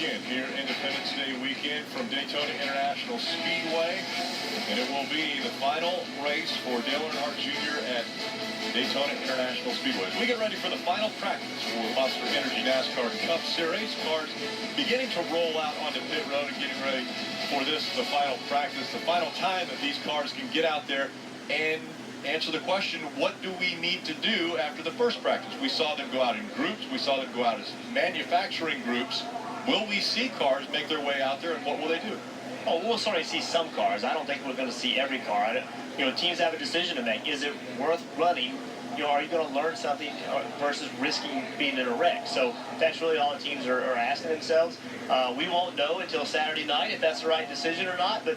again here Independence Day weekend from Daytona International Speedway. And it will be the final race for Dale Earnhardt Jr. at Daytona International Speedway. We get ready for the final practice for the Monster Energy NASCAR Cup Series. Cars beginning to roll out onto pit road and getting ready for this, the final practice, the final time that these cars can get out there and answer the question, what do we need to do after the first practice? We saw them go out in groups. We saw them go out as manufacturing groups. Will we see cars make their way out there, and what will they do? Oh, we'll certainly see some cars. I don't think we're going to see every car. Teams have a decision to make. Is it worth running? Are you going to learn something versus risking being in a wreck? So that's really all the teams are asking themselves. We won't know until Saturday night if that's the right decision or not, but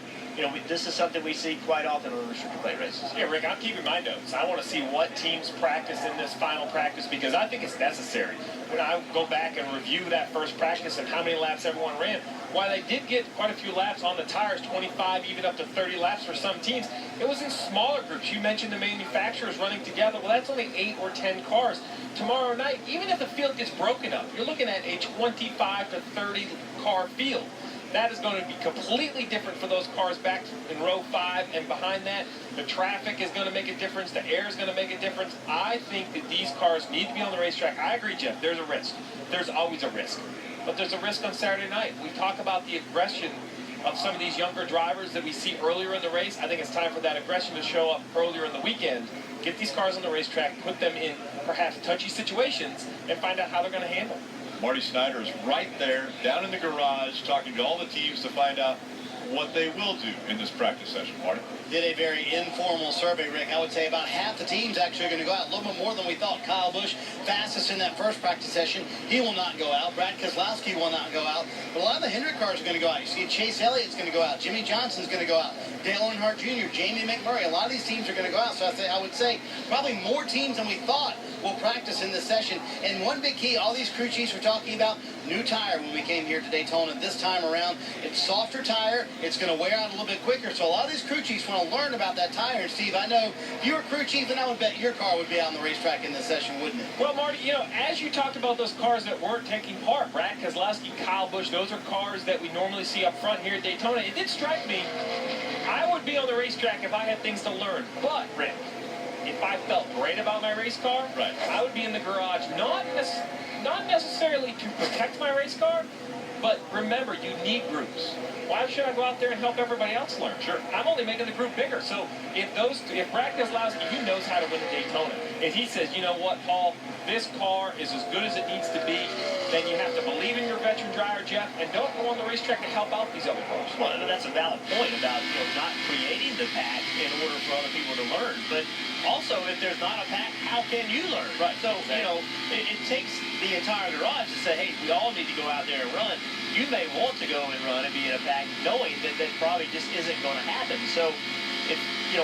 this is something we see quite often on the restricted plate races. Yeah, Rick, I'm keeping my notes. I want to see what teams practice in this final practice because I think it's necessary. When I go back and review that first practice and how many laps everyone ran, while they did get quite a few laps on the tires, 25, even up to 30 laps for some teams, it was in smaller groups. You mentioned the manufacturers running together. Well, that's only 8 or 10 cars. Tomorrow night, even if the field gets broken up, you're looking at a 25 to 30 car field. That is going to be completely different for those cars back in row 5 and behind that. The traffic is going to make a difference. The air is going to make a difference. I think that these cars need to be on the racetrack. I agree, Jeff. There's a risk. There's always a risk. But there's a risk on Saturday night. We talk about the aggression of some of these younger drivers that we see earlier in the race. I think it's time for that aggression to show up earlier in the weekend. Get these cars on the racetrack, put them in perhaps touchy situations, and find out how they're going to handle it. Marty Snyder is right there, down in the garage, talking to all the teams to find out what they will do in this practice session. Marty? Did a very informal survey, Rick. I would say about half the teams actually are going to go out, a little bit more than we thought. Kyle Busch, fastest in that first practice session. He will not go out. Brad Keselowski will not go out. But a lot of the Hendrick cars are going to go out. You see Chase Elliott's going to go out. Jimmy Johnson's going to go out. Dale Earnhardt Jr., Jamie McMurray. A lot of these teams are going to go out. So I would say probably more teams than we thought will practice in this session. And one big key, all these crew chiefs were talking about, new tire when we came here to Daytona this time around. It's softer tire. It's going to wear out a little bit quicker. So a lot of these crew chiefs want to learn about that tire. And Steve, I know if you were crew chief, then I would bet your car would be out on the racetrack in this session, wouldn't it? Well, Marty, as you talked about those cars that weren't taking part, Brad Keselowski, Kyle Busch, those are cars that we normally see up front here at Daytona. It did strike me, I would be on the racetrack if I had things to learn. But, Rick, if I felt great about my race car, right, I would be in the garage, not necessarily to protect my race car, but remember, you need groups. Why should I go out there and help everybody else learn? Sure, I'm only making the group bigger. So if Brad Keselowski, he knows how to win the Daytona. If he says, you know what, Paul, this car is as good as it needs to be, then you have to believe in your veteran driver, Jeff, and don't go on the racetrack to help out these other cars. Well, that's a valid point about not creating the pack in order for other people to learn. But also, if there's not a pack, how can you learn? Right. So, it takes the entire garage to say, hey, we all need to go out there and run. You may want to go and run and be in a pack knowing that that probably just isn't going to happen. So,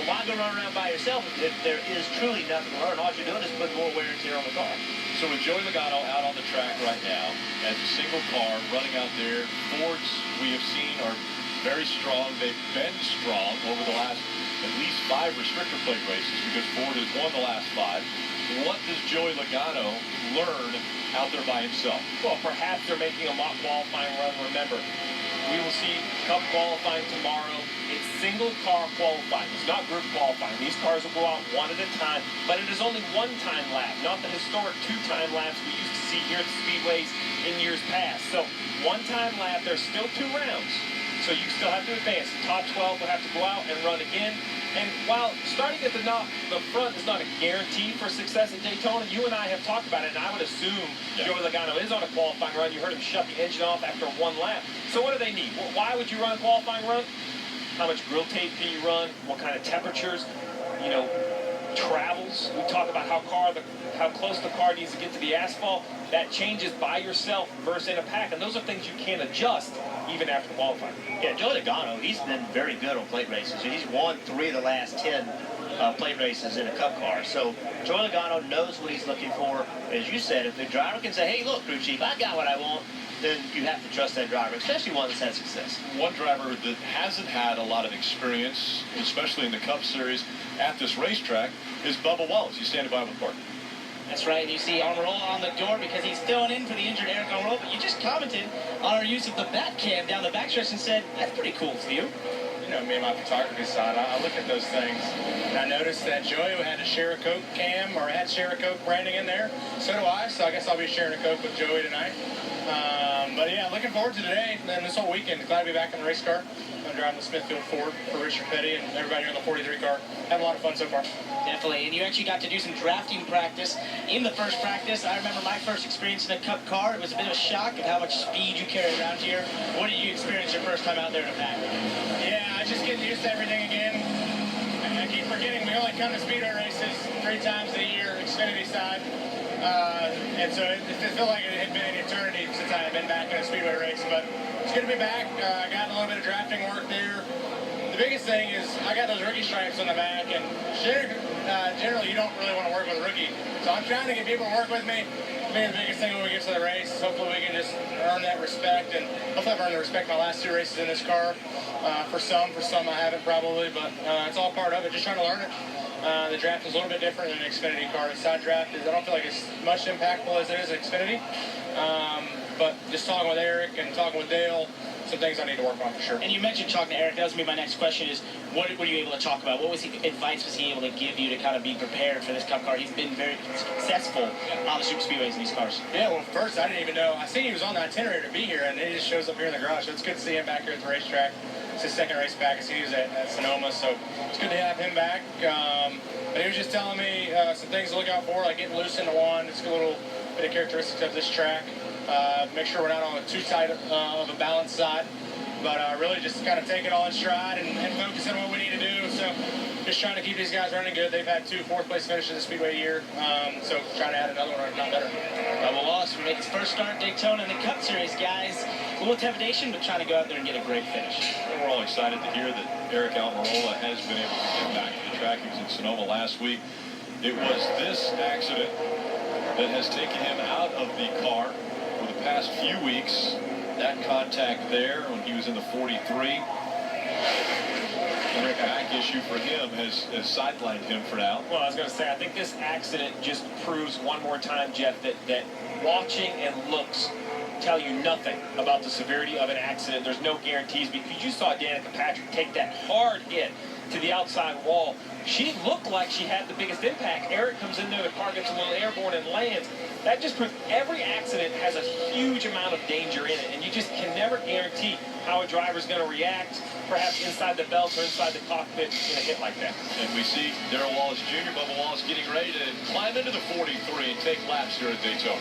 why go run around by yourself if there is truly nothing to learn? All you're doing is putting more wear and tear on the car. So with Joey Logano out on the track right now as a single car running out there, Fords we have seen are very strong. They've been strong over the last at least 5 restrictor plate races because Ford has won the last 5. What does Joey Logano learn out there by himself? Well, perhaps they're making a mock qualifying run. Remember, we will see Cup qualifying tomorrow. It's single car qualifying. It's not group qualifying. These cars will go out one at a time, but it is only one-time lap, not the historic 2-time laps we used to see here at the speedways in years past. So one-time lap, there's still 2 rounds. So you still have to advance. The top 12 will have to go out and run again. And while starting at the front is not a guarantee for success at Daytona, you and I have talked about it, and I would assume Joey Logano is on a qualifying run. You heard him shut the engine off after 1 lap. So what do they need? Well, why would you run a qualifying run? How much grill tape can you run? What kind of temperatures? Travels. We talk about how close the car needs to get to the asphalt. That changes by yourself versus in a pack, and those are things you can't adjust even after qualifying. Yeah, Joey Logano, he's been very good on plate races. He's won 3 of the last 10 plate races in a Cup car. So Joey Logano knows what he's looking for. As you said, if the driver can say, hey, look, crew chief, I got what I want, then you have to trust that driver, especially one that's had success. One driver that hasn't had a lot of experience, especially in the Cup Series at this racetrack, is Bubba Wallace. He's standing by with Parker. That's right. You see Almirola on the door because he's filling in for the injured Eric Almirola. But you just commented on our use of the bat cam down the backstretch and said, that's pretty cool view. You know, me and my photography side, I look at those things, and I noticed that Joey had a Share a Coke cam, or had Share a Coke branding in there. So do I, so I guess I'll be sharing a Coke with Joey tonight. But yeah, looking forward to today and this whole weekend. Glad to be back in the race car. I'm driving the Smithfield Ford for Richard Petty and everybody here in the 43 car. Having a lot of fun so far. Definitely, and you actually got to do some drafting practice in the first practice. I remember my first experience in a Cup car. It was a bit of a shock of how much speed you carry around here. What did you experience your first time out there in a pack? Yeah, I just getting used to everything again. And I keep forgetting we only come to speedway races 3 times a year, Xfinity side. And so it felt like it had been an eternity since I had been back in a speedway race. But it's good to be back. I got a little bit of drafting work there. The biggest thing is I got those rookie stripes on the back, and generally you don't really want to work with a rookie. So I'm trying to get people to work with me. I think the biggest thing when we get to the race, hopefully we can just earn that respect, and hopefully I've earned the respect my last 2 races in this car. For some I haven't probably, but it's all part of it, just trying to learn it. The draft is a little bit different than an Xfinity car. The side draft I don't feel like it's much impactful as it is an Xfinity. But just talking with Eric and talking with Dale, some things I need to work on for sure. And you mentioned talking to Eric. That was going to be my next question is, what were you able to talk about? What advice was he able to give you to kind of be prepared for this Cup car? He's been very successful on the super speedways in these cars. Yeah, well, first I didn't even know. I seen he was on the itinerary to be here, and then he just shows up here in the garage. So it's good to see him back here at the racetrack. It's his second race back. I see he was at Sonoma, so it's good to have him back. But he was just telling me some things to look out for, like getting loose into one. It's a little bit of characteristics of this track. Make sure we're not on too tight of a balanced side. But really just kind of take it all in stride and focus on what we need to do. So just trying to keep these guys running good. They've had 2 4th-place finishes this Speedway year. So trying to add another one, if not better. Bubba Wallace will make his first start at Daytona in the Cup Series, guys. A little intimidation, but trying to go out there and get a great finish. And we're all excited to hear that Eric Almirola has been able to get back to the track. He was in Sonoma last week. It was this accident that has taken him out of the car for the past few weeks. That contact there when he was in the 43. The back issue for him has sidelined him for now. Well, I was going to say, I think this accident just proves one more time, Jeff, that watching and looks tell you nothing about the severity of an accident. There's no guarantees, because you saw Danica Patrick take that hard hit to the outside wall. She looked like she had the biggest impact. Eric comes in there, the car gets a little airborne and lands. That just proves every accident has a huge amount of danger in it, and you just can never guarantee how a driver's going to react, perhaps inside the belt or inside the cockpit in a hit like that. And we see Darrell Wallace Jr., Bubba Wallace, getting ready to climb into the 43 and take laps here at Daytona.